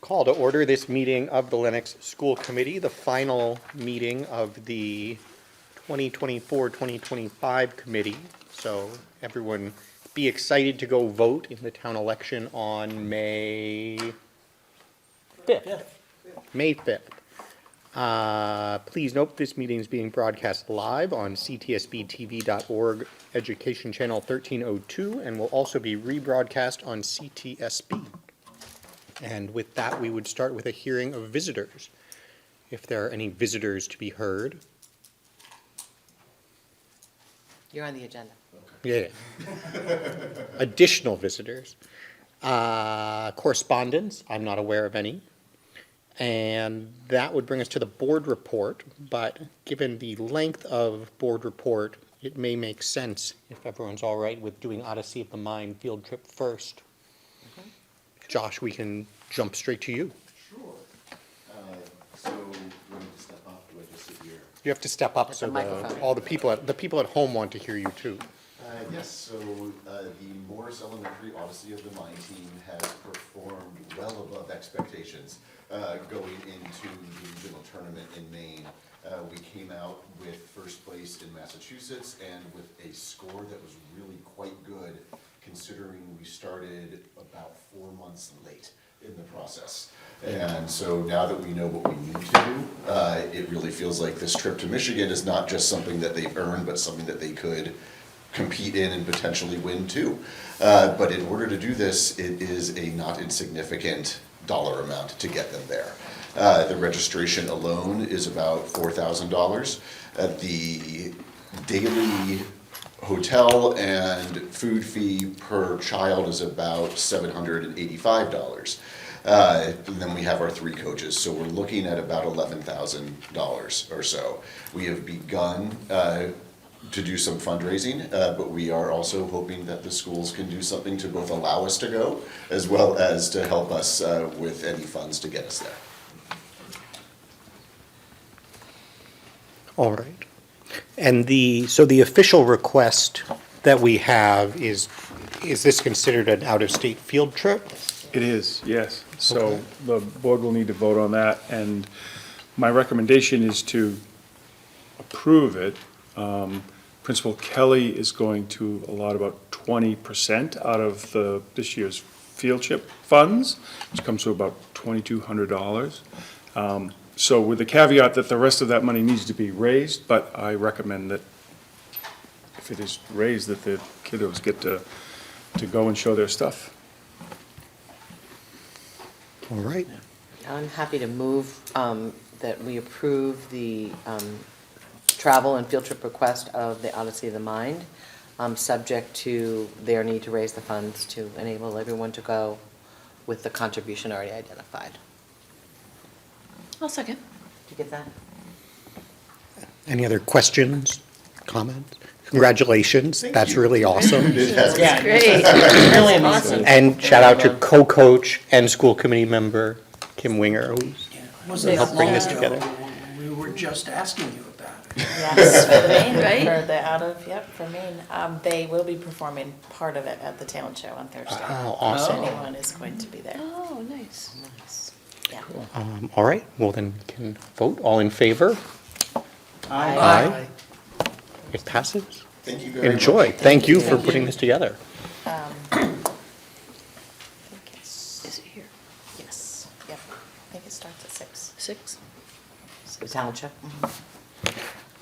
Call to order this meeting of the Lenox School Committee, the final meeting of the 2024-2025 committee. So everyone be excited to go vote in the town election on May 5th. May 5th. Please note this meeting is being broadcast live on ctsbtv.org Education Channel 1302 and will also be rebroadcast on CTSB. And with that, we would start with a hearing of visitors. If there are any visitors to be heard. You're on the agenda. Yeah. Additional visitors. Correspondence, I'm not aware of any. And that would bring us to the board report, but given the length of board report, it may make sense, if everyone's all right, with doing Odyssey of the Mind field trip first. Josh, we can jump straight to you. Sure. So, you want me to step up, or do I just sit here? You have to step up With so the microphone. all the people at home want to hear you too. Yes, so the Morris Elementary Odyssey of the Mind team has performed well above expectations going into the regional tournament in Maine. We came out with first place in Massachusetts and with a score that was really quite good considering we started about 4 months late in the process. And so now that we know what we need to do, it really feels like this trip to Michigan is not just something that they've earned, but something that they could compete in and potentially win too. But in order to do this, it is a not insignificant dollar amount to get them there. The registration alone is about $4,000. The daily hotel and food fee per child is about $785. And then we have our 3 coaches, so we're looking at about $11,000 or so. We have begun to do some fundraising, but we are also hoping that the schools can do something to both allow us to go, as well as to help us with any funds to get us there. All right. And so the official request that we have is this considered an out-of-state field trip? It is, yes. So Okay. the board will need to vote on that, and my recommendation is to approve it. Principal Kelly is going to allot about 20% out of this year's field trip funds, which comes to about $2,200. So with the caveat that the rest of that money needs to be raised, but I recommend that if it is raised, that the kiddos get to go and show their stuff. All right. I'm happy to move that we approve the travel and field trip request of the Odyssey of the Mind, subject to their need to raise the funds to enable everyone to go with the contribution already identified. I'll second. Did you get that? Any other questions, comments? Congratulations. That's really awesome. Yeah, Great. really Awesome. amazing. And shout out to co-coach and school committee member Kim Winger, who's Wasn't helped that bring long this ago together. when we were just asking you about it. Yes, For Maine, Right? for the for Maine. They will be performing part of it at the talent show on Thursday. Oh, awesome. If anyone is going to be there. Oh, nice. Yeah. All right, well then we can vote. All in favor? Aye. It passes. Thank you very much. Enjoy. Thank you for putting this together. I think Is it here? yes, yep. I think it starts at 6. 6? The talent show?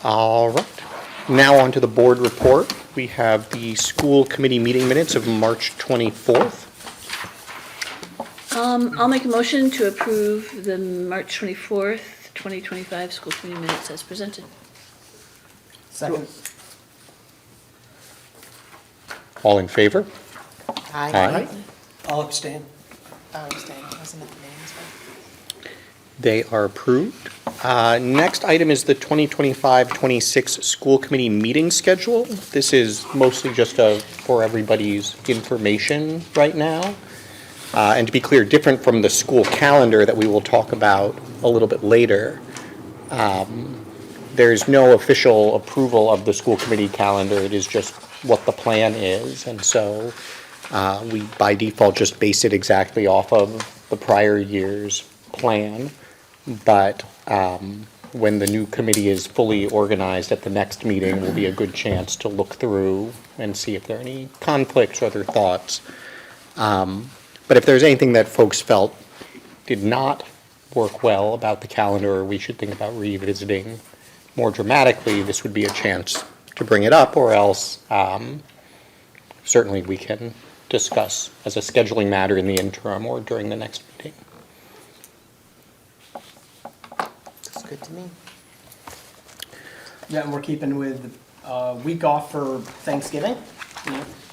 All right. Now on to the board report. We have the school committee meeting minutes of March 24th. I'll make a motion to approve the March 24th, 2025 school committee minutes as presented. Second. All in favor? Aye. I'll abstain. Oh, staying. I wasn't at the meeting as well. They are approved. Next item is the 2025-26 school committee meeting schedule. This is mostly just for everybody's information right now. And to be clear, different from the school calendar that we will talk about a little bit later. There's no official approval of the school committee calendar. It is just what the plan is. And so We, by default, just base it exactly off of the prior year's plan. But when the new committee is fully organized at the next meeting, will be a good chance to look through and see if there are any conflicts or other thoughts. But if there's anything that folks felt did not work well about the calendar, or we should think about revisiting more dramatically, this would be a chance to bring it up, or else certainly we can discuss as a scheduling matter in the interim or during the next meeting. Looks good to me. Yeah, and we're keeping with a week off for Thanksgiving,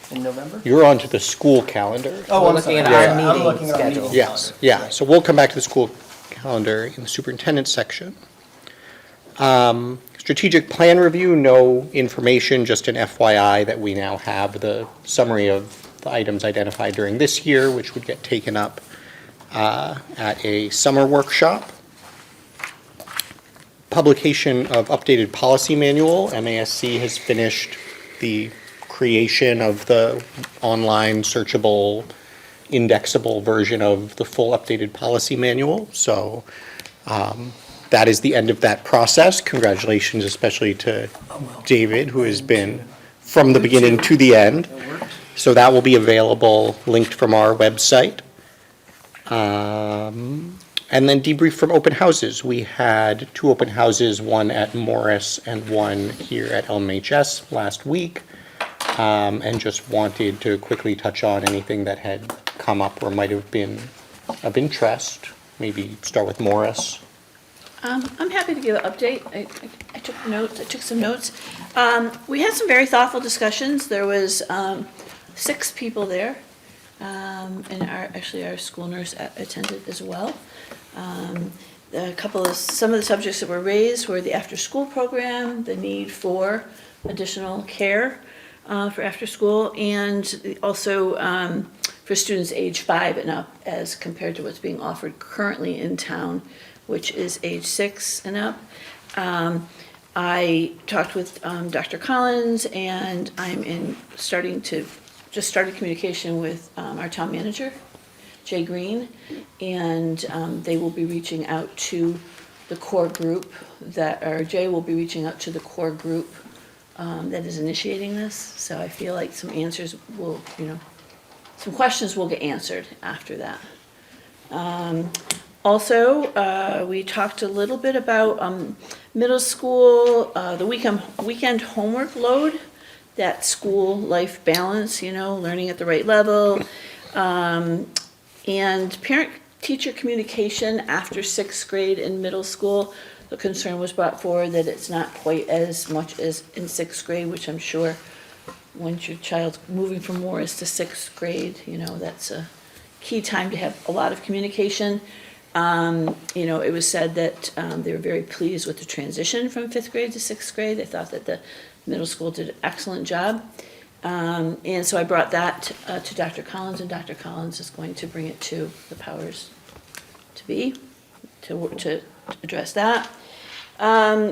in November. You're onto the school calendar. Oh, We're I'm looking sorry. at our Yeah, I'm meeting looking at our schedule. meeting Yes, calendar. yeah, so we'll come back to the school calendar in the superintendent section. Strategic plan review, no information, just an FYI that we now have the summary of the items identified during this year, which would get taken up at a summer workshop. Publication of updated policy manual. MASC has finished the creation of the online searchable, indexable version of the full updated policy manual. So that is the end of that process. Congratulations, especially to David, who has been from the beginning to the end. So that will be available, linked from our website. And then debrief from open houses. We had 2 open houses, one at Morris and one here at LMHS last week. And just wanted to quickly touch on anything that had come up or might have been of interest. Maybe start with Morris. I'm happy to give an update. I took notes, I took some notes. We had some very thoughtful discussions. There was 6 people there. And our school nurse attended as well. Some of the subjects that were raised were the after-school program, the need for additional care for after-school, and also for students age 5 and up as compared to what's being offered currently in town, which is age 6 and up. I talked with Dr. Collins, and I'm started communication with our town manager, Jay Green, and they will be reaching out to the core group Jay will be reaching out to the core group that is initiating this. So I feel like some answers will, some questions will get answered after that. Also, we talked a little bit about middle school, the weekend homework load, that school life balance, learning at the right level, and parent-teacher communication after 6th grade in middle school. The concern was brought forward that it's not quite as much as in 6th grade, which I'm sure once your child's moving from Morris to 6th grade, that's a key time to have a lot of communication. It was said that they were very pleased with the transition from 5th grade to 6th grade. They thought that the middle school did an excellent job. And so I brought that to Dr. Collins, and Dr. Collins is going to bring it to the powers to be, to address that.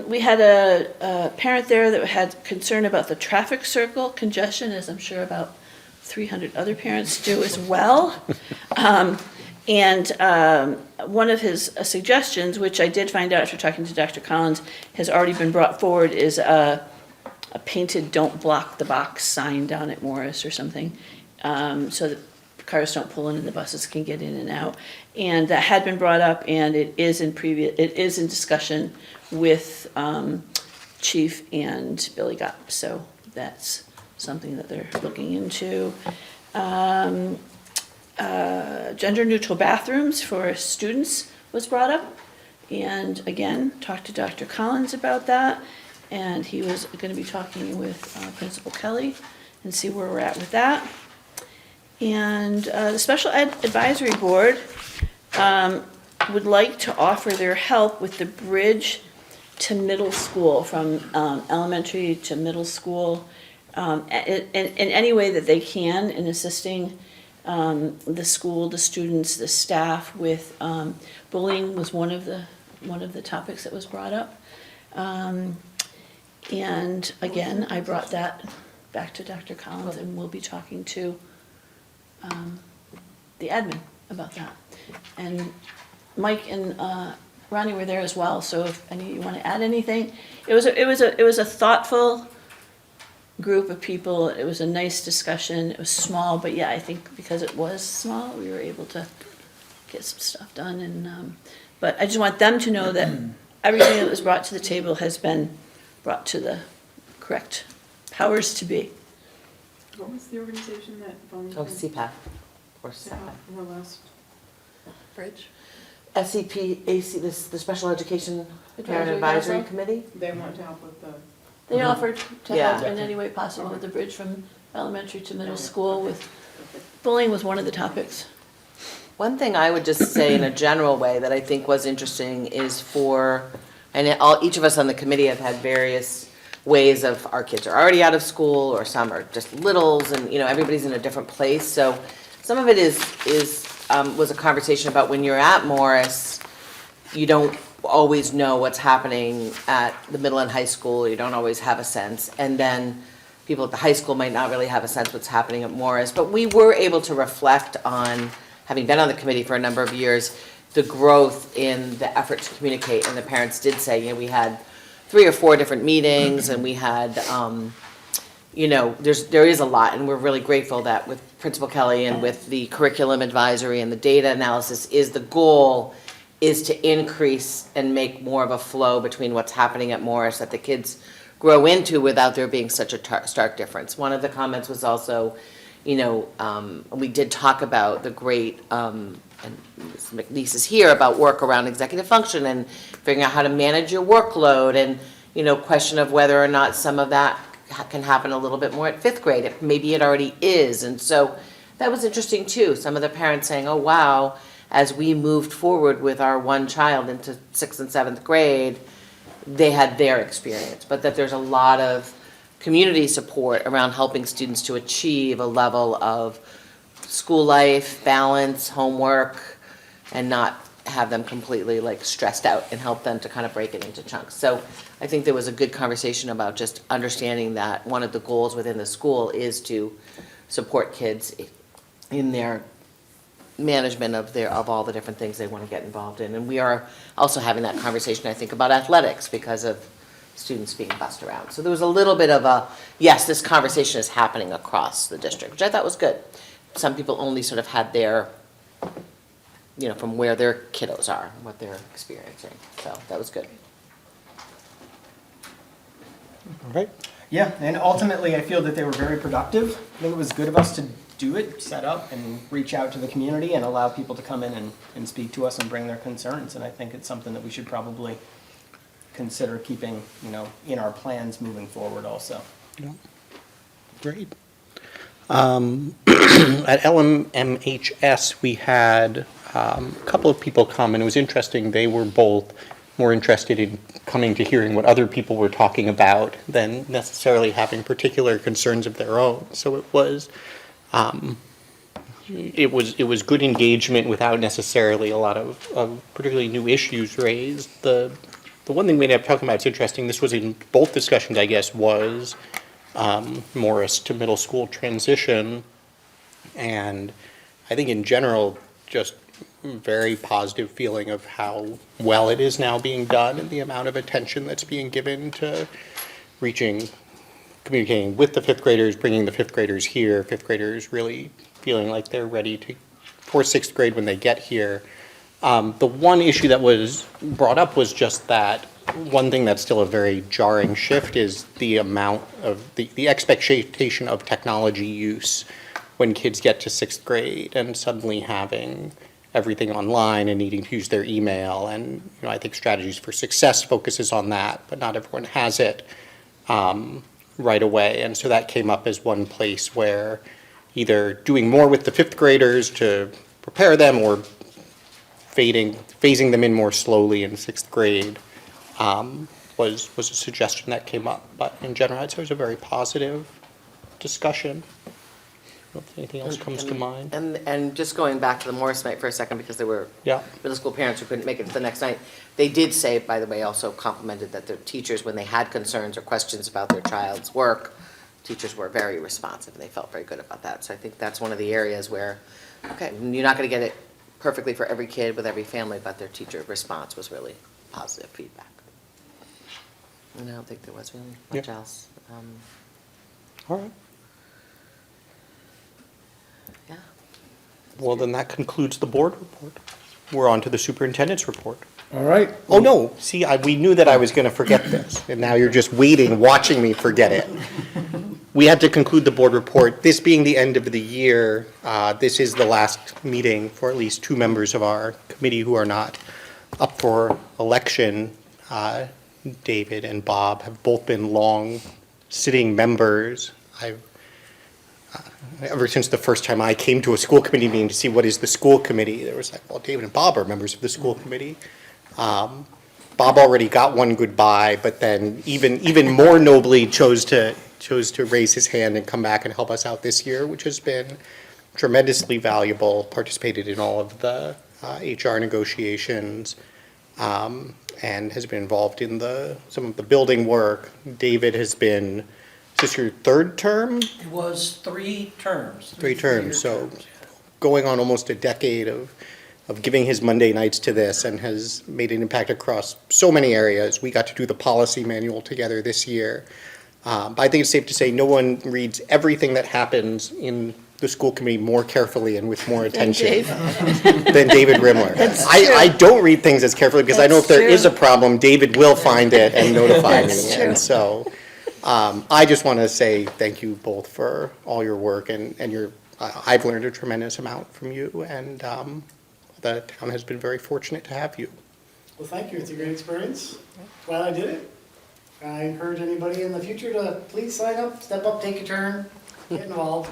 We had a parent there that had concern about the traffic circle congestion, as I'm sure about 300 other parents do as well. And one of his suggestions, which I did find out after talking to Dr. Collins, has already been brought forward, is a painted "Don't Block the Box" sign down at Morris or something, so that cars don't pull in and the buses can get in and out. And that had been brought up, and it is in discussion with Chief and Billy Gopp. So that's something that they're looking into. Gender-neutral bathrooms for students was brought up, and again, talked to Dr. Collins about that, and he was going to be talking with Principal Kelly and see where we're at with that. And the Special Ed Advisory Board would like to offer their help with the bridge to middle school, from elementary to middle school, in any way that they can, in assisting the school, the students, the staff with bullying was one of the topics that was brought up. And again, I brought that back to Dr. Collins, and we'll be talking to the admin about that. And Mike and Ronnie were there as well, so if any, you want to add anything? It was a thoughtful group of people. It was a nice discussion. It was small, but yeah, I think because it was small, we were able to get some stuff done. And but I just want them to know that everything that was brought to the table has been brought to the correct powers to be. What was the organization that Oh, volunteered? CPAC or to help in the last bridge? SEP, AC, the Special Education Parent Advisory Advisory Council? Committee? They want to help with the, They offered to help Yeah. in any way possible with the bridge from elementary to middle school with, bullying was one of the topics. One thing I would just say in a general way that I think was interesting is each of us on the committee have had various ways of, our kids are already out of school, or some are just littles, and, everybody's in a different place. So some of it was a conversation about when you're at Morris, you don't always know what's happening at the middle and high school, you don't always have a sense. And then people at the high school might not really have a sense what's happening at Morris. But we were able to reflect on, having been on the committee for a number of years, the growth in the effort to communicate. And the parents did say, we had 3 or 4 different meetings, and we had, there is a lot, and we're really grateful that with Principal Kelly and with the curriculum advisory and the data analysis, the goal is to increase and make more of a flow between what's happening at Morris that the kids grow into without there being such a stark difference. One of the comments was also, we did talk about the great, and Ms. McNeese is here, about work around executive function and figuring out how to manage your workload, and, question of whether or not some of that can happen a little bit more at 5th grade. Maybe it already is. And so that was interesting too. Some of the parents saying, oh, wow, as we moved forward with our one child into 6th and 7th grade, they had their experience, but that there's a lot of community support around helping students to achieve a level of school life, balance, homework, and not have them completely stressed out, and help them to kind of break it into chunks. So I think there was a good conversation about just understanding that one of the goals within the school is to support kids in their management of all the different things they want to get involved in. And we are also having that conversation, I think, about athletics because of students being bussed around. So there was a little bit of yes, this conversation is happening across the district, which I thought was good. Some people only sort of had their, from where their kiddos are, what they're experiencing. So that was good. All right. Yeah, and ultimately, I feel that they were very productive. I think it was good of us to do it, set up, and reach out to the community and allow people to come in and speak to us and bring their concerns. And I think it's something that we should probably consider keeping, in our plans moving forward also. Yeah. Great. At LMHS, we had a couple of people come, and it was interesting. They were both more interested in coming to hearing what other people were talking about than necessarily having particular concerns of their own. So it was good engagement without necessarily a lot of particularly new issues raised. The one thing we ended up talking about, it's interesting, this was in both discussions, I guess, was Morris to middle school transition. And I think in general, just very positive feeling of how well it is now being done and the amount of attention that's being given to communicating with the 5th graders, bringing the 5th graders here, 5th graders really feeling like they're ready for 6th grade when they get here. The one issue that was brought up was just that one thing that's still a very jarring shift is the amount of the expectation of technology use when kids get to 6th grade and suddenly having everything online and needing to use their email. And I think Strategies for Success focuses on that, but not everyone has it right away. And so that came up as one place where either doing more with the 5th graders to prepare them or phasing them in more slowly in 6th grade was a suggestion that came up. But in general, I'd say it was a very positive discussion. I don't know if anything else comes to mind. And just going back to the Morris night for a second, because there were Yeah. middle school parents who couldn't make it to the next night, they did say, by the way, also complimented that their teachers, when they had concerns or questions about their child's work, teachers were very responsive, and they felt very good about that. So I think that's one of the areas where, okay, you're not going to get it perfectly for every kid with every family, but their teacher response was really positive feedback. And I don't think there was really much Yeah. else. All right. Yeah. Well, then that concludes the board report. We're on to the superintendent's report. All right. Oh, no, see, we knew that I was going to forget this, and now you're just waiting, watching me forget it. We had to conclude the board report. This being the end of the year, this is the last meeting for at least two members of our committee who are not up for election. David and Bob have both been long-sitting members. Ever since the first time I came to a school committee meeting to see what is the school committee, there was like, well, David and Bob are members of the school committee. Bob already got one goodbye, but then even more nobly chose to raise his hand and come back and help us out this year, which has been tremendously valuable, participated in all of the HR negotiations, and has been involved in some of the building work. David has been, is this your third term? It was 3 terms. Three terms, so yeah. going on almost a decade of giving his Monday nights to this, and has made an impact across so many areas. We got to do the policy manual together this year. But I think it's safe to say no one reads everything that happens in the school committee more carefully and with more attention than David Rimler. I don't read things as carefully because I know if there is a problem, David will find it and notify me. And so I just want to say thank you both for all your work, and I've learned a tremendous amount from you, and the town has been very fortunate to have you. Well, thank you. It's a great experience. Glad I did it. I encourage anybody in the future to please sign up, step up, take a turn, get involved.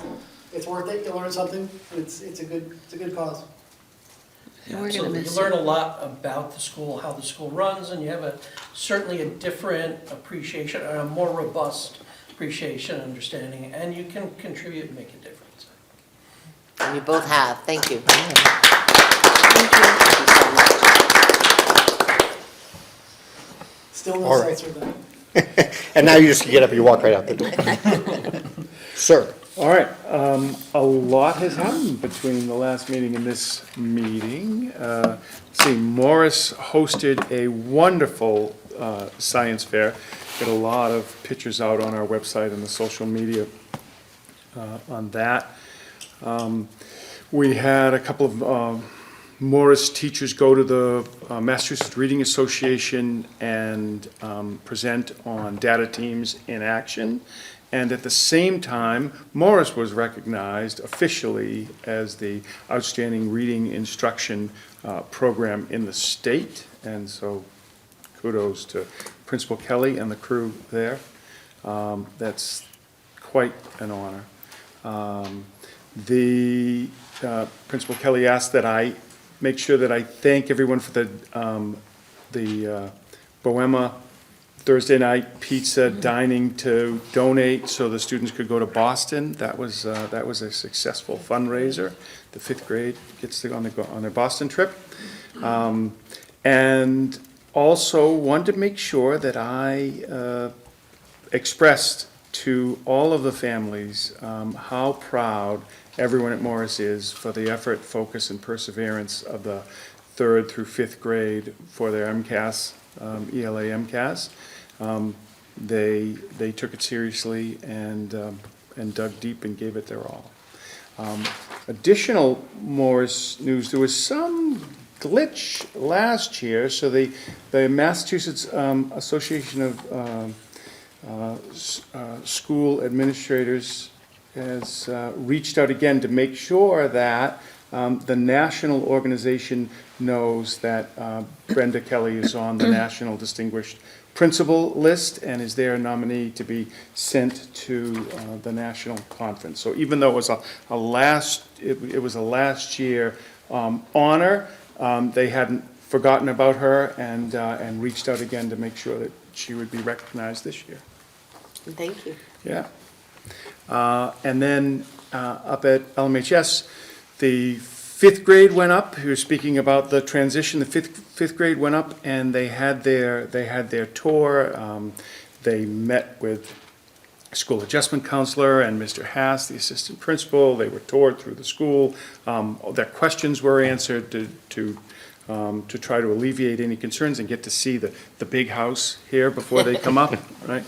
It's worth it. You'll learn something. It's a good cause. And we're So gonna you miss learn you. a lot about the school, how the school runs, and you have certainly a different appreciation, and a more robust appreciation, understanding, and you can contribute and make a difference. And you both have, thank you. Still no All right. sights for them. And now you just get up and you walk right out the door. Sir. All right, a lot has happened between the last meeting and this meeting. Let's see, Morris hosted a wonderful science fair. Got a lot of pictures out on our website and the social media on that. We had a couple of Morris teachers go to the Massachusetts Reading Association and present on data teams in action. And at the same time, Morris was recognized officially as the outstanding reading instruction program in the state. And so kudos to Principal Kelly and the crew there. That's quite an honor. Principal Kelly asked that I make sure that I thank everyone for the Bohema Thursday night pizza dining to donate so the students could go to Boston. That was a successful fundraiser. The 5th grade gets to go on their Boston trip. And also wanted to make sure that I expressed to all of the families how proud everyone at Morris is for the effort, focus, and perseverance of the 3rd through 5th grade for their MCAS, ELA MCAS. They took it seriously and dug deep and gave it their all. Additional Morris news, there was some glitch last year, so the Massachusetts Association of School Administrators has reached out again to make sure that the national organization knows that Brenda Kelly is on the National Distinguished Principal list and is their nominee to be sent to the national conference. So even though it was a last year honor, they hadn't forgotten about her and reached out again to make sure that she would be recognized this year. Thank you. Yeah. And then up at LMHS, the 5th grade went up. He was speaking about the transition. The fifth grade went up, and they had their tour. They met with school adjustment counselor and Mr. Hass, the assistant principal. They were toured through the school. Their questions were answered to try to alleviate any concerns and get to see the big house here before they come up, right?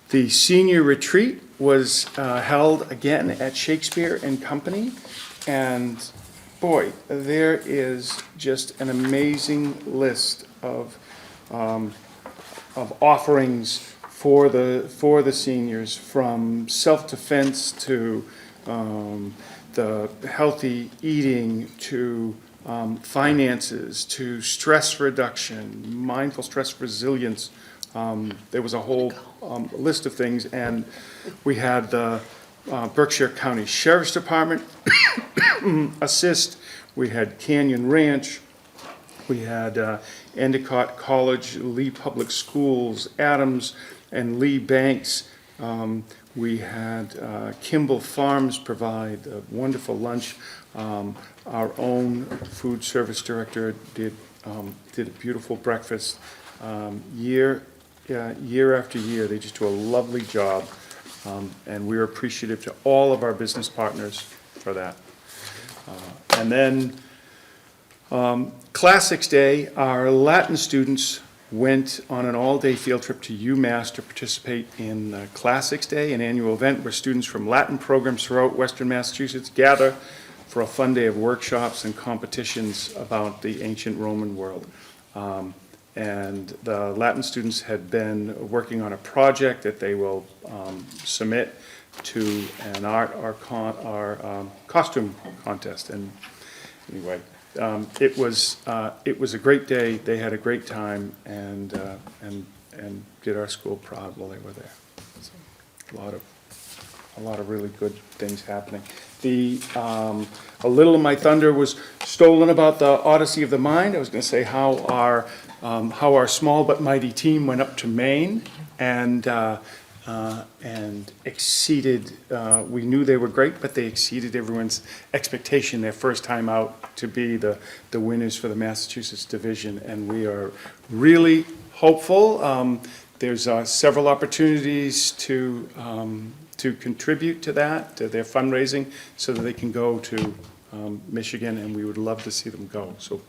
The senior retreat was held again at Shakespeare and Company, and boy, there is just an amazing list of offerings for the seniors, from self-defense to the healthy eating to finances to stress reduction, mindful stress resilience. There was a whole list of things, and we had the Berkshire County Sheriff's Department assist. We had Canyon Ranch. We had Endicott College, Lee Public Schools, Adams and Lee Banks. We had Kimball Farms provide a wonderful lunch. Our own food service director did a beautiful breakfast. Year after year, they just do a lovely job, and we're appreciative to all of our business partners for that. And then Classics Day, our Latin students went on an all-day field trip to UMass to participate in Classics Day, an annual event where students from Latin programs throughout Western Massachusetts gather for a fun day of workshops and competitions about the ancient Roman world. And the Latin students had been working on a project that they will submit to an art or costume contest. And anyway, it was a great day. They had a great time and did our school proud while they were there. So, a lot of really good things happening. A little of my thunder was stolen about the Odyssey of the Mind. I was going to say how our small but mighty team went up to Maine and exceeded, we knew they were great, but they exceeded everyone's expectation their first time out to be the winners for the Massachusetts division, and we are really hopeful. There's several opportunities to contribute to that, to their fundraising, so that they can go to Michigan, and we would love to see them go. So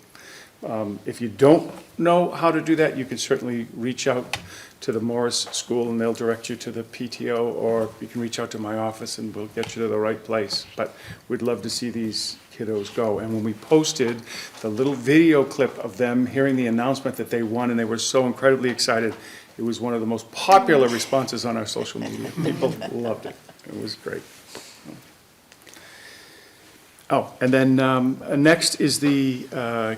if you don't know how to do that, you can certainly reach out to the Morris School and they'll direct you to the PTO, or you can reach out to my office and we'll get you to the right place. But we'd love to see these kiddos go. And when we posted the little video clip of them hearing the announcement that they won and they were so incredibly excited, it was one of the most popular responses on our social media. People loved it. It was great. Oh, and then next is the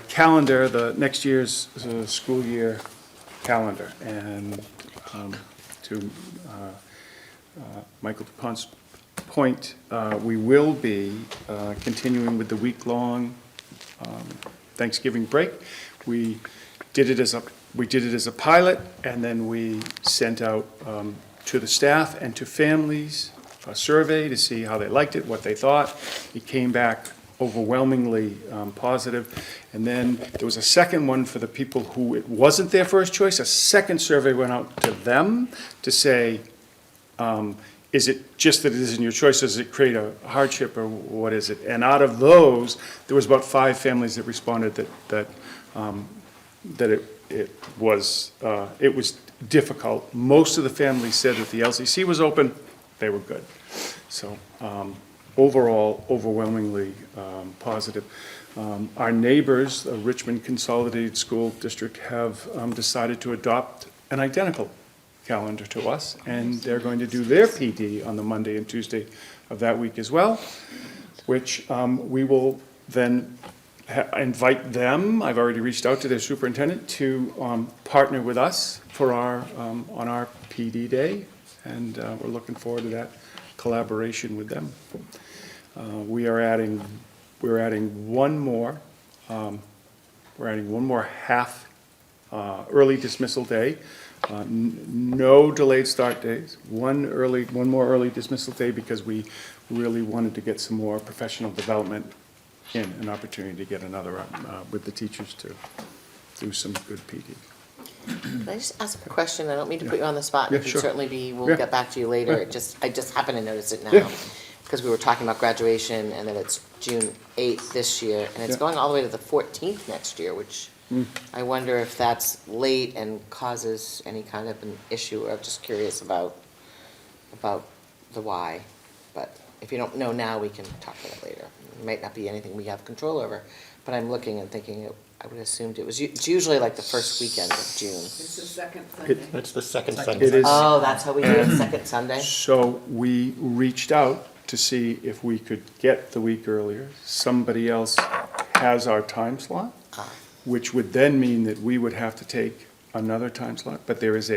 calendar, the next year's school year calendar. And to Michael DuPont's point, we will be continuing with the week-long Thanksgiving break. We did it as a pilot, and then we sent out to the staff and to families a survey to see how they liked it, what they thought. It came back overwhelmingly positive. And then there was a second one for the people who it wasn't their first choice. A second survey went out to them to say, is it just that it isn't your choice? Does it create a hardship, or what is it? And out of those, there was about 5 families that responded that it was difficult. Most of the families said that the LCC was open. They were good. So overall, overwhelmingly positive. Our neighbors, the Richmond Consolidated School District, have decided to adopt an identical calendar to us, and they're going to do their PD on the Monday and Tuesday of that week as well, which we will then invite them. I've already reached out to their superintendent to partner with us for our on our PD day, and we're looking forward to that collaboration with them. We're adding one more half early dismissal day. No delayed start days. One more early dismissal day, because we really wanted to get some more professional development in, an opportunity to get another with the teachers to do some good PD. Can I just ask a question? I don't mean to put you on the spot. Yeah, It can sure. certainly be, we'll Yeah. get back to you later. Yeah. I just happened to notice it Yeah. now. Because we were talking about graduation and then it's June 8th this year. And it's Yeah. going all the way to the 14th next year, which I wonder if that's late and causes any kind of an issue. I'm just curious about the why. But if you don't know now, we can talk about it later. It might not be anything we have control over. But I'm looking and thinking, I would have assumed it's usually like the first weekend of June. It's the second Sunday. It's the second Second Sunday. It is. Oh, that's how we do it, second Sunday? So we reached out to see if we could get the week earlier. Somebody else has our time slot, which would then mean that we would have to take another time slot. But there is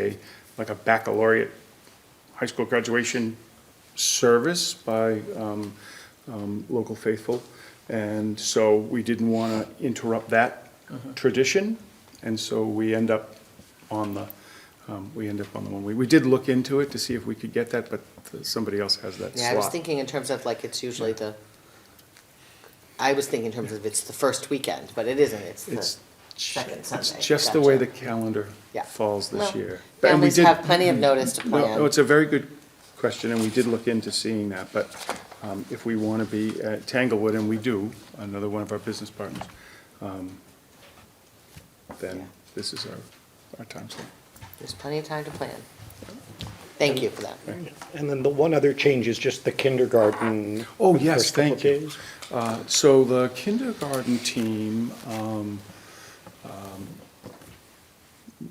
like a baccalaureate high school graduation service by local faithful. And so we didn't want to interrupt that tradition. And so we end up on the one. We did look into it to see if we could get that, but somebody else has that slot. Yeah, I was thinking in terms of like, it's usually I was thinking in terms of it's the first weekend, but it isn't, it's the It's second Sunday. It's just the way the Gotcha. calendar Yeah. falls this Well, year. And we Families did- have plenty of notice to No, plan. it's a very good question, and we did look into seeing that, but if we want to be at Tanglewood, and we do, another one of our business partners, then Yeah. this is our time slot. There's plenty of time to plan. Thank you for that. And then the one other change is just the kindergarten. Oh, yes, first couple thank you. days. So the kindergarten team,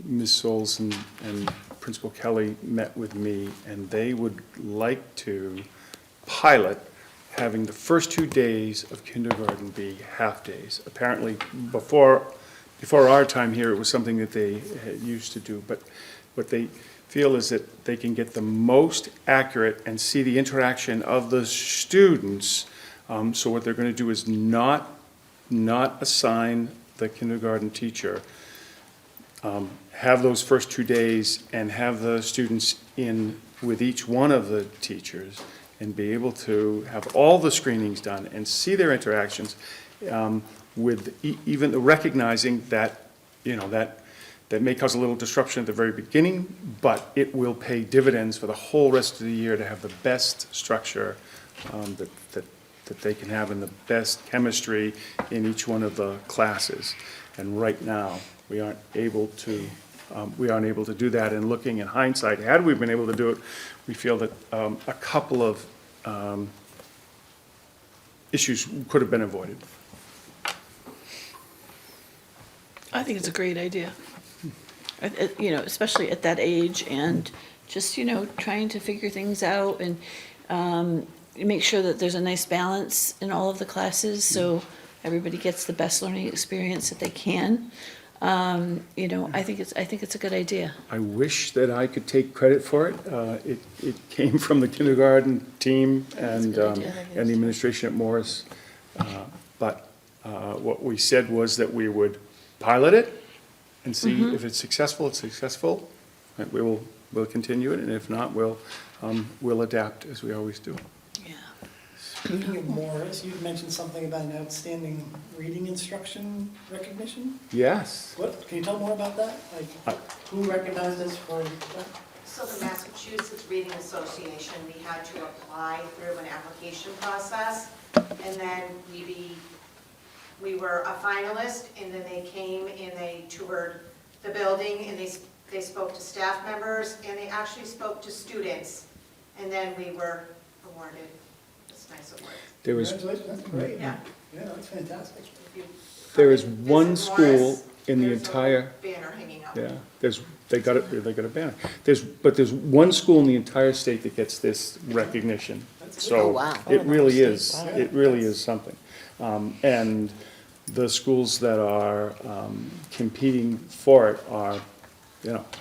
Ms. Souls and Principal Kelly met with me, and they would like to pilot having the first 2 days of kindergarten be half-days. Apparently, before our time here, it was something that they had used to do, but what they feel is that they can get the most accurate and see the interaction of the students. So what they're going to do is not assign the kindergarten teacher, have those first 2 days and have the students in with each one of the teachers and be able to have all the screenings done and see their interactions, with even recognizing that, that may cause a little disruption at the very beginning, but it will pay dividends for the whole rest of the year to have the best structure that they can have and the best chemistry in each one of the classes. And right now, we aren't able to do that. And looking in hindsight, had we been able to do it, we feel that a couple of issues could have been avoided. I think it's a great idea. Especially at that age and just, trying to figure things out and make sure that there's a nice balance in all of the classes so everybody gets the best learning experience that they can. I think it's a good idea. I wish that I could take credit for it. It came from the kindergarten team and good idea. and the administration at Morris. But what we said was that we would pilot it and see if it's successful, it's successful. And we'll continue it, and if not, we'll adapt as we always do. Yeah. Speaking of Morris, you mentioned something about an outstanding reading instruction recognition. Yes. What, can you tell more about that? Like, who recognized us for that? So the Massachusetts Reading Association, we had to apply through an application process, and then we were a finalist, and then they came and they toured the building, and they spoke to staff members, and they actually spoke to students, and then we were awarded this nice award. There was, Congratulations, that's great. Yeah. Yeah, that's fantastic. If you there is visit one Morris, school in the there's a entire, banner hanging up. yeah, they got a banner. There's one school in the entire state that gets this recognition. Oh, So wow. it really is, Wow. it really is something. And the schools that are competing for it are,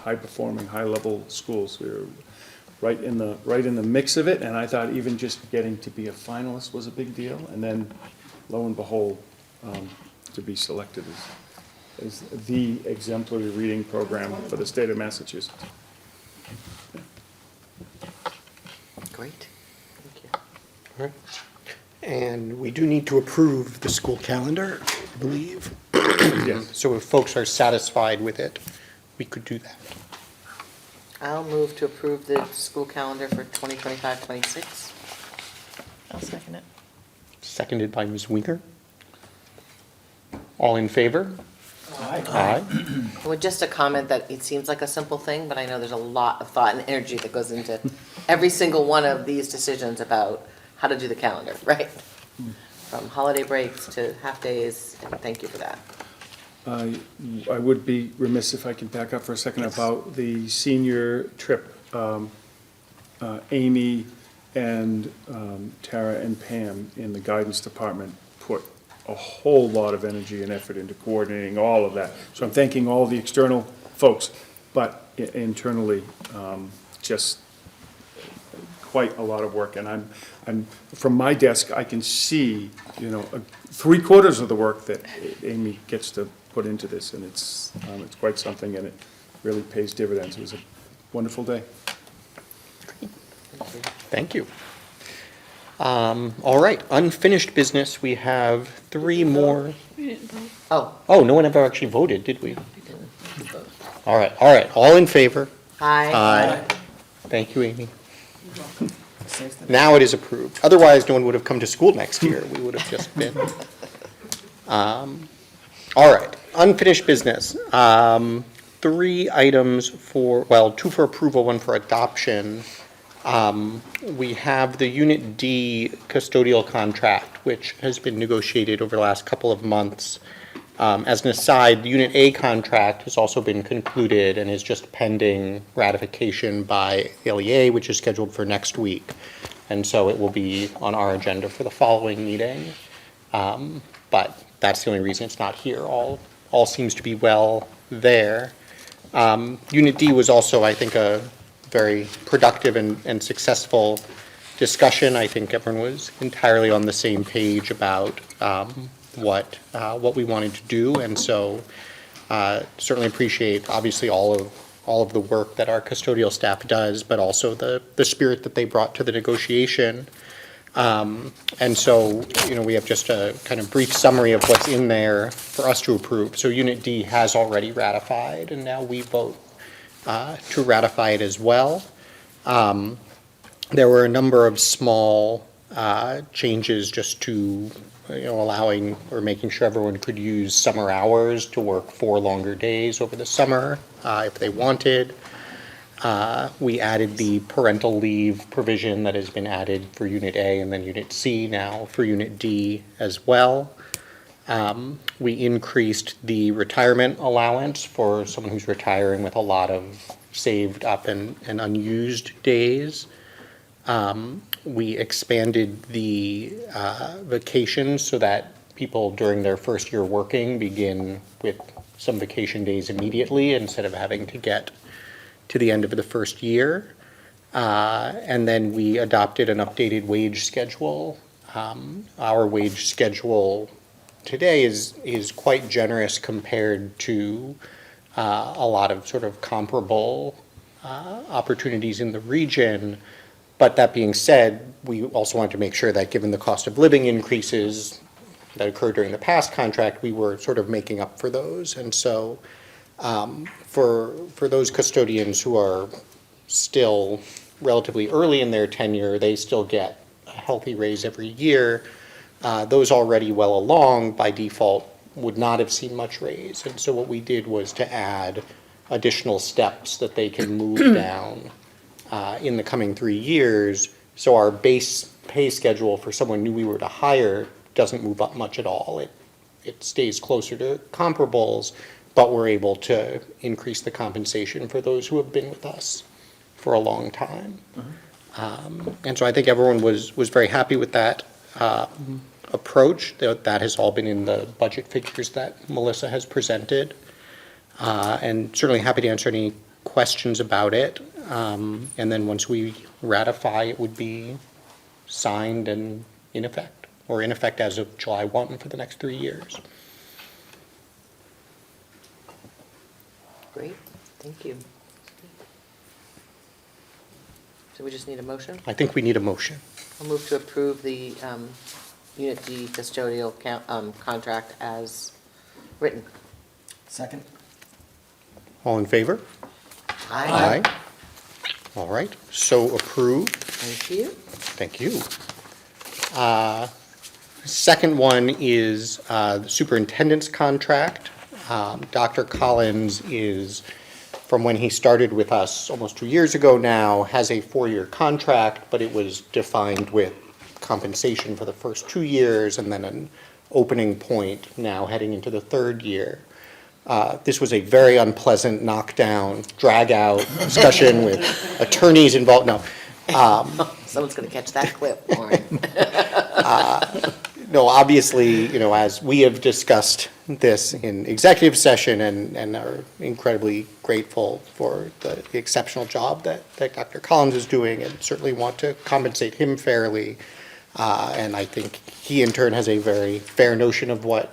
high-performing, high-level schools. We're right in the mix of it, and I thought even just getting to be a finalist was a big deal, and then lo and behold, to be selected as the exemplary reading program for the state of Massachusetts. Great. Thank you. All right. And we do need to approve the school calendar, I believe. Yes. So if folks are satisfied with it, we could do that. I'll move to approve the school calendar for 2025-26. I'll second it. Seconded by Ms. Winger. All in favor? Aye. Well, just a comment that it seems like a simple thing, but I know there's a lot of thought and energy that goes into every single one of these decisions about how to do the calendar, right? From holiday breaks to half-days, and thank you for that. I would be remiss if I could back up for a second about the senior trip. Amy and Tara and Pam in the guidance department put a whole lot of energy and effort into coordinating all of that. So I'm thanking all the external folks, but internally, just quite a lot of work. And I'm from my desk, I can see, 3/4 of the work that Amy gets to put into this, and it's quite something, and it really pays dividends. It was a wonderful day. Thank you. All right, unfinished business, we have 3 more. Oh, Oh, no one ever actually voted, did we? All right, all in favor? hi. Aye. Thank you, Amy. Now it is approved. Otherwise, no one would have come to school next year. We would have just been. All right, unfinished business. 3 items for, 2 for approval, 1 for adoption. We have the Unit D custodial contract, which has been negotiated over the last couple of months. As an aside, the Unit A contract has also been concluded and is just pending ratification by LEA, which is scheduled for next week. And so it will be on our agenda for the following meeting. But that's the only reason it's not here. All seems to be well there. Unit D was also, I think, a very productive and successful discussion. I think everyone was entirely on the same page about what we wanted to do, and so certainly appreciate, obviously, all of the work that our custodial staff does, but also the spirit that they brought to the negotiation. And so, we have just a kind of brief summary of what's in there for us to approve. So Unit D has already ratified, and now we vote to ratify it as well. There were a number of small changes just to, allowing or making sure everyone could use summer hours to work 4 longer days over the summer if they wanted. We added the parental leave provision that has been added for Unit A and then Unit C now for Unit D as well. We increased the retirement allowance for someone who's retiring with a lot of saved up and unused days. We expanded the vacations so that people during their first year working begin with some vacation days immediately instead of having to get to the end of the first year. And then we adopted an updated wage schedule. Our wage schedule today is quite generous compared to a lot of sort of comparable opportunities in the region. But that being said, we also wanted to make sure that given the cost of living increases that occurred during the past contract, we were sort of making up for those. And so for those custodians who are still relatively early in their tenure, they still get a healthy raise every year. Those already well along, by default, would not have seen much raise. And so what we did was to add additional steps that they can move down in the coming 3 years. So our base pay schedule for someone new we were to hire doesn't move up much at all. It stays closer to comparables, but we're able to increase the compensation for those who have been with us for a long time. And so I think everyone was very happy with that approach. That has all been in the budget figures that Melissa has presented. And certainly happy to answer any questions about it. And then once we ratify, it would be signed and in effect, or in effect as of July 1 for the next 3 years. Great, thank you. So we just need a motion? I think we need a motion. I'll move to approve the Unit D custodial contract as written. Second? All in favor? Aye. All right, so approved. Thank you. Thank you. Second one is the superintendent's contract. Dr. Collins is, from when he started with us almost 2 years ago now, has a 4-year contract, but it was defined with compensation for the first 2 years and then an opening point now heading into the 3rd year. This was a very unpleasant knockdown, drag-out discussion with attorneys involved. No. Someone's going to catch that clip, Lauren. No, obviously, as we have discussed this in executive session and are incredibly grateful for the exceptional job that Dr. Collins is doing and certainly want to compensate him fairly. And I think he in turn has a very fair notion of what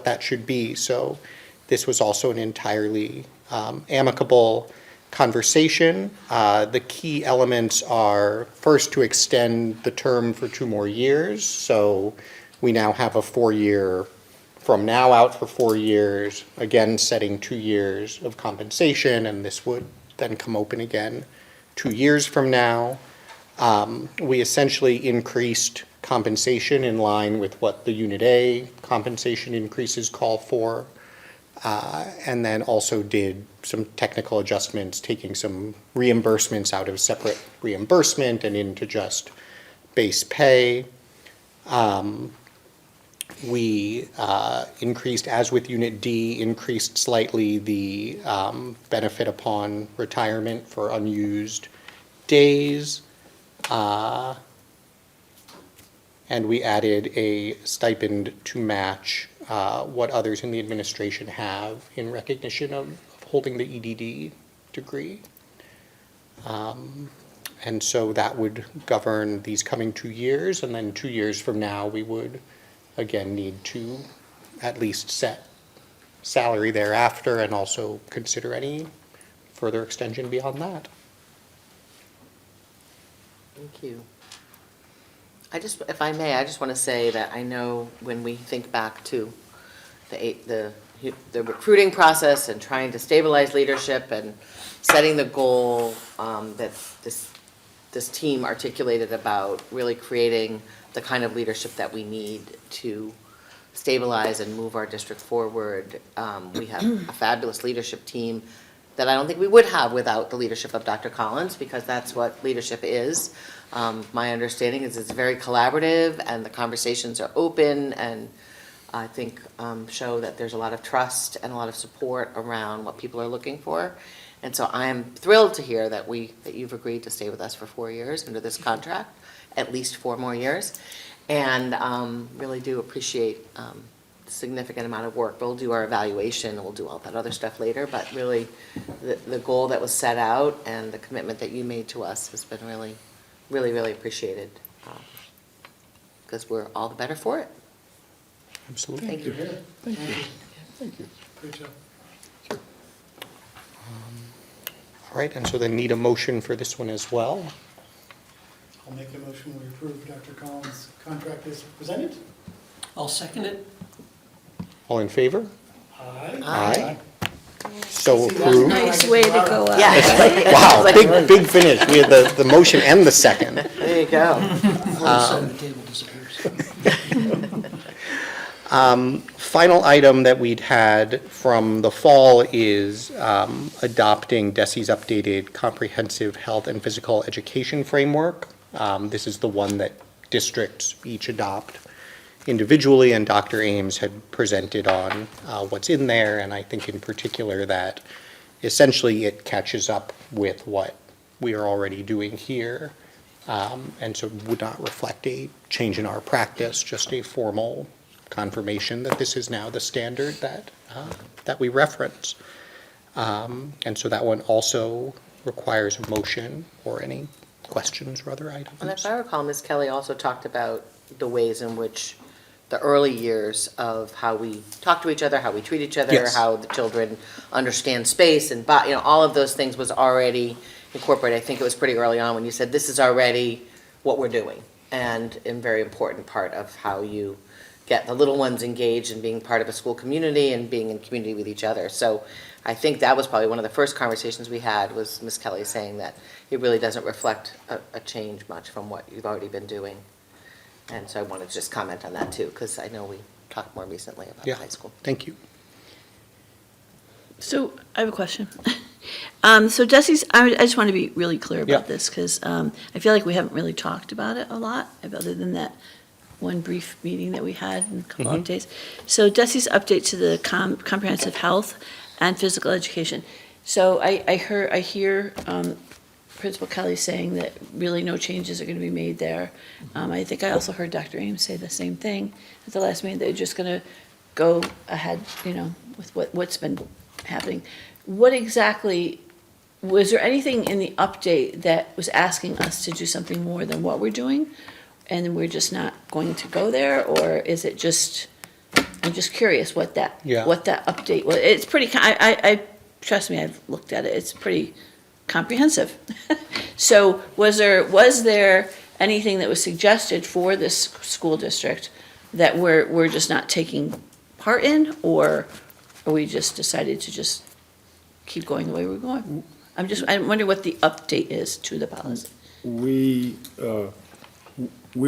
that should be. So this was also an entirely amicable conversation. The key elements are, first, to extend the term for 2 more years. So we now have a 4-year, from now out for 4 years, again, setting 2 years of compensation, and this would then come open again 2 years from now. We essentially increased compensation in line with what the Unit A compensation increases call for. And then also did some technical adjustments, taking some reimbursements out of separate reimbursement and into just base pay. We increased, as with Unit D, increased slightly the benefit upon retirement for unused days. And we added a stipend to match what others in the administration have in recognition of holding the EDD degree. And so that would govern these coming 2 years, and then 2 years from now, we would again need to at least set salary thereafter and also consider any further extension beyond that. Thank you. If I may, I just want to say that I know when we think back to the recruiting process and trying to stabilize leadership and setting the goal that this team articulated about really creating the kind of leadership that we need to stabilize and move our district forward. We have a fabulous leadership team that I don't think we would have without the leadership of Dr. Collins, because that's what leadership is. My understanding is it's very collaborative and the conversations are open and I think show that there's a lot of trust and a lot of support around what people are looking for. And so I am thrilled to hear that you've agreed to stay with us for 4 years under this contract, at least 4 more years. And really do appreciate the significant amount of work. We'll do our evaluation and we'll do all that other stuff later, but really the goal that was set out and the commitment that you made to us has been really, really, really appreciated, because we're all the better for it. Absolutely. Thank you. Thank you. Thank you. Great job. All right, and so then need a motion for this one as well. I'll make a motion we approve Dr. Collins' contract as presented. I'll second it. All in favor? Aye. Aye. So approved. Nice way to go out. Yeah. Wow, big finish. We had the motion and the second. There you go. Before the side of the table disappears. Final item that we'd had from the fall is adopting DESI's updated comprehensive health and physical education framework. This is the one that districts each adopt individually, and Dr. Ames had presented on what's in there, and I think in particular that essentially it catches up with what we are already doing here, and so would not reflect a change in our practice, just a formal confirmation that this is now the standard that we reference. And so that one also requires a motion or any questions or other items. And if I recall, Ms. Kelly also talked about the ways in which the early years of how we talk to each other, how we treat each other, Yes. how the children understand space and, all of those things was already incorporated. I think it was pretty early on when you said, this is already what we're doing and a very important part of how you get the little ones engaged in being part of a school community and being in community with each other. So I think that was probably one of the first conversations we had, was Ms. Kelly saying that it really doesn't reflect a change much from what you've already been doing. And so I wanted to just comment on that too, because I know we talked more recently about the Yeah, high school. thank you. So I have a question. So Desi's, I just want to be really clear Yeah. about this, because I feel like we haven't really talked about it a lot, other than that one brief meeting that we had and a couple updates. So Desi's update to the comprehensive health and physical education. So I hear Principal Kelly saying that really no changes are going to be made there. I think I also heard Dr. Ames say the same thing at the last meeting. They're just going to go ahead, with what's been happening. What exactly, was there anything in the update that was asking us to do something more than what we're doing? And we're just not going to go there, or is it just, I'm just curious what that update was. It's pretty, I trust me, I've looked at it, it's pretty comprehensive. So was there anything that was suggested for this school district that we're just not taking part in, or we just decided to just keep going the way we're going? I wonder what the update is to the policy. We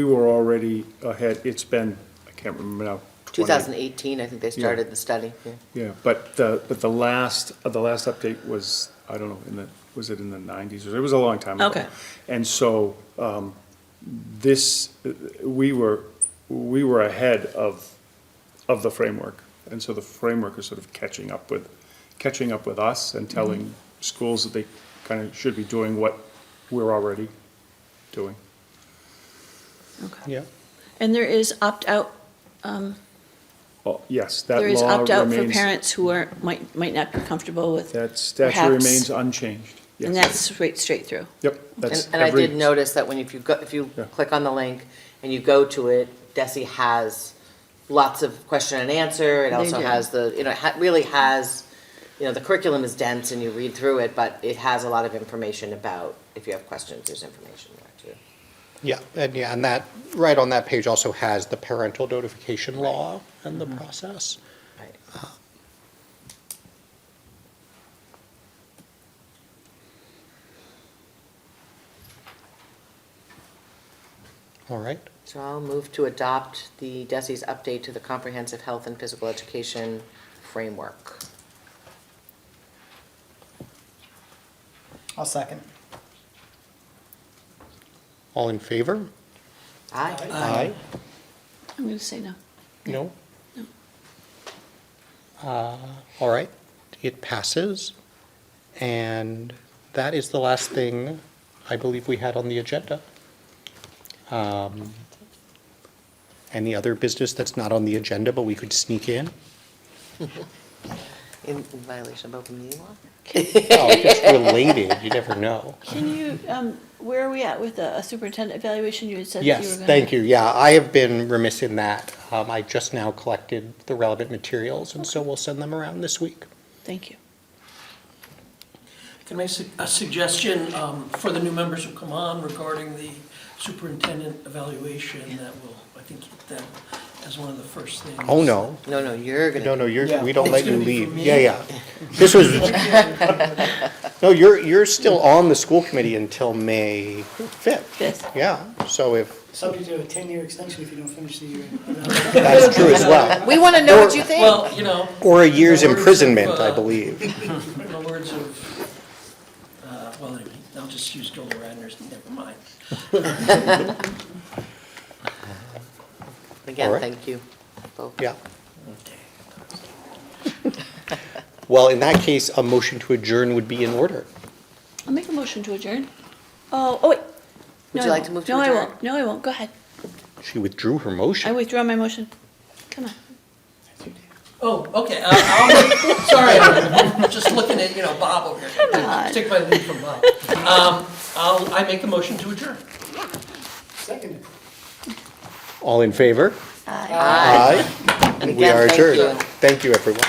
were already ahead. It's been, I can't remember now. 2018, I think they started the study. Yeah. Yeah, but the last update was, I don't know, was it in the 90s? It was a long time ago. Okay. And so, we were ahead of the framework. And so the framework is sort of catching up with us and telling schools that they kind of should be doing what we're already doing. Okay. Yeah. And there is opt-out, Well, yes, that law there remains. is opt-out for parents who might not be comfortable with, That statute perhaps- remains unchanged. Yes. and that's straight through. Yep, that's And I every. did notice that when if you Yeah. click on the link and you go to it, DESI has lots of question and answer. It They also do. has really has, the curriculum is dense and you read through it, but it has a lot of information about, if you have questions, there's information there too. Yeah, and that, right on that page also has the parental notification law and the process. Right. All right, So I'll move to adopt the DESI's update to the comprehensive health and physical education framework. I'll second. all in favor? Aye. Aye. I'm going to say no. No? No. All right, it passes. And that is the last thing I believe we had on the agenda. Any other business that's not on the agenda, but we could sneak in? In violation of open meeting law? Oh, if it's related, you never know. Can you, where are we at with a superintendent evaluation? You had said that you were Yes, going to. thank you. Yeah, I have been remiss in that. I just now collected the relevant materials, and so we'll send them around this week. Thank you. Can I make a suggestion for the new members who come on regarding the superintendent evaluation that will, I think, hit them as one of the first things. Oh, no. No, you're gonna. No, Yeah. we don't let It's you gonna be for leave. me? Yeah. This was, no, you're still on the school committee until May 5th. Fifth. Yeah, so if, Subject to a 10-year extension if you don't finish the year. that's true as well. We want to know what you think. Well, Or a year's In the words imprisonment, of, I believe. in the words of, well, anyway, I'll just use Joel Radner's, never mind. All Again, right. thank you both. Yeah. Well, in that case, a motion to adjourn would be in order. I'll make a motion to adjourn. Oh, wait. Would No, you I like to won't. move to No, I adjourn? won't. No, I won't. Go ahead. She withdrew her I motion. withdraw my motion. Come on. Oh, okay, sorry, I'm just looking at, Bob over here. on. Take my lead from Bob. I make a motion to adjourn. Second. All in favor? Aye. And we again, are thank adjourned. you. Thank you, everyone.